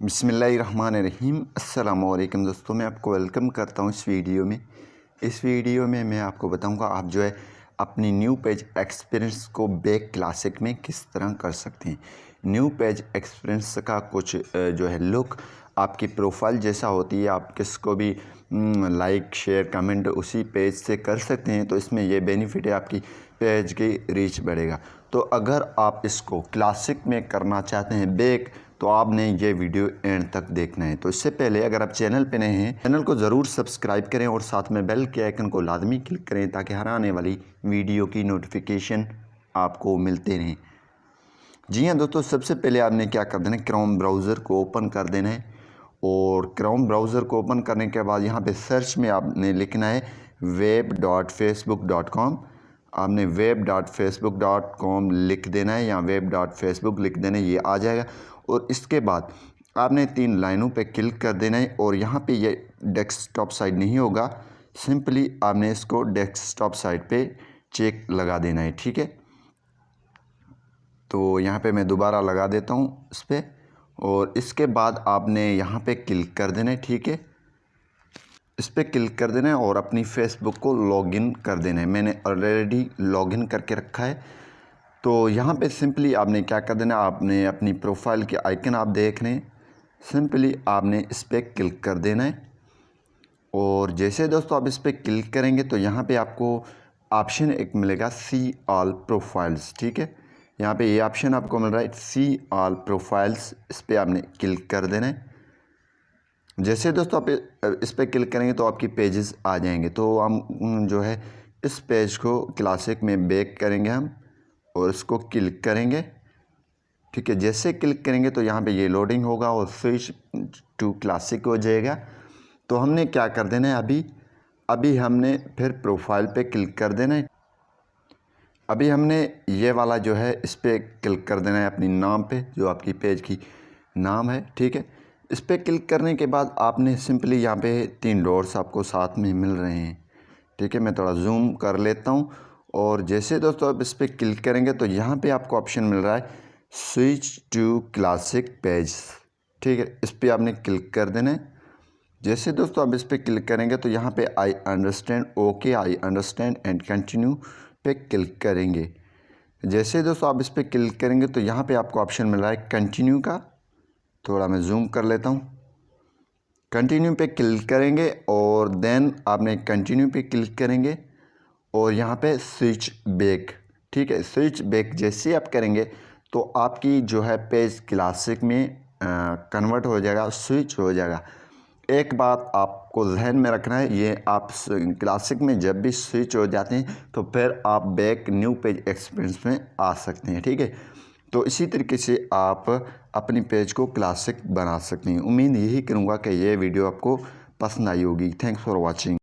बिस्मिल्लाहिर्रहमानिर्रहीम। अस्सलामुअलैकुम दोस्तों, मैं आपको वेलकम करता हूं इस वीडियो में। इस वीडियो में मैं आपको बताऊंगा आप जो है अपनी न्यू पेज एक्सपीरियंस को बैक क्लासिक में किस तरह कर सकते हैं। न्यू पेज एक्सपीरियंस का कुछ जो है लुक आपकी प्रोफाइल जैसा होती है, आप किसको भी लाइक शेयर कमेंट उसी पेज से कर सकते हैं। तो इसमें यह बेनिफिट है, आपकी पेज की रीच बढ़ेगा। तो अगर आप इसको क्लासिक में करना चाहते हैं बैक, तो आपने ये वीडियो एंड तक देखना है। तो इससे पहले अगर आप चैनल पे नए हैं, चैनल को ज़रूर सब्सक्राइब करें और साथ में बेल के आइकन को लाजमी क्लिक करें ताकि हर आने वाली वीडियो की नोटिफिकेशन आपको मिलते रहें। जी हाँ दोस्तों, सबसे पहले आपने क्या कर देना है, क्रोम ब्राउज़र को ओपन कर देना है। और क्रोम ब्राउज़र को ओपन करने के बाद यहाँ पे सर्च में आपने लिखना है web.facebook.com। आपने web.facebook.com लिख देना है या web.facebook लिख देना है, ये आ जाएगा। और इसके बाद आपने 3 लाइनों पे क्लिक कर देना है और यहाँ पे ये डेस्कटॉप साइट नहीं होगा, सिंपली आपने इसको डेस्कटॉप साइट पे चेक लगा देना है। ठीक है, तो यहाँ पे मैं दोबारा लगा देता हूँ इस पर। और इसके बाद आपने यहाँ पे क्लिक कर देना है। ठीक है, इस पर क्लिक कर देना है और अपनी फेसबुक को लॉगिन कर देना है। मैंने ऑलरेडी लॉगिन करके रखा है। तो यहाँ पे सिंपली आपने क्या कर देना है, आपने अपनी प्रोफाइल के आइकन आप देख रहे हैं, सिंपली आपने इस पर क्लिक कर देना है। और जैसे दोस्तों आप इस पर क्लिक करेंगे तो यहाँ पे आपको ऑप्शन एक मिलेगा सी ऑल प्रोफाइल्स। ठीक है, यहाँ पे ये ऑप्शन आपको मिल रहा है सी ऑल प्रोफाइल्स, इस पर आपने क्लिक कर देना है। जैसे दोस्तों आप इस पर क्लिक करेंगे तो आपकी पेजेस आ जाएंगे। तो हम जो है इस पेज को क्लासिक में बैक करेंगे हम और इसको क्लिक करेंगे। ठीक है, जैसे क्लिक करेंगे तो यहाँ पे ये लोडिंग होगा और स्विच टू क्लासिक हो जाएगा। तो हमने क्या कर देना है, अभी हमने फिर प्रोफाइल पे क्लिक कर देना है। अभी हमने ये वाला जो है इस पर क्लिक कर देना है अपनी नाम पे, जो आपकी पेज की नाम है। ठीक है, इस पर क्लिक करने के बाद आपने सिंपली यहाँ पे 3 डॉट्स आपको साथ में मिल रहे हैं। ठीक है, मैं थोड़ा जूम कर लेता हूँ। और जैसे दोस्तों आप इस पर क्लिक करेंगे तो यहाँ पे आपको ऑप्शन मिल रहा है स्विच टू क्लासिक पेज। ठीक है, इस पर आपने क्लिक कर देना है। जैसे दोस्तों आप इस पर क्लिक करेंगे तो यहाँ पे I understand, okay I understand and continue पे क्लिक करेंगे। जैसे दोस्तों आप इस पर क्लिक करेंगे तो यहाँ पे आपको ऑप्शन मिल रहा है कंटिन्यू का। थोड़ा मैं जूम कर लेता हूँ। कंटिन्यू पे क्लिक करेंगे और देन आपने कंटिन्यू पे क्लिक करेंगे और यहाँ पे स्विच बैक। ठीक है, स्विच बैक जैसे आप करेंगे तो आपकी जो है पेज क्लासिक में कन्वर्ट हो जाएगा, स्विच हो जाएगा। एक बात आपको जहन में रखना है, ये आप क्लासिक में जब भी स्विच हो जाते हैं तो फिर आप बैक न्यू पेज एक्सपीरियंस में आ सकते हैं। ठीक है, तो इसी तरीके से आप अपनी पेज को क्लासिक बना सकते हैं। उम्मीद यही करूँगा कि ये वीडियो आपको पसंद आई होगी। Thanks for watching.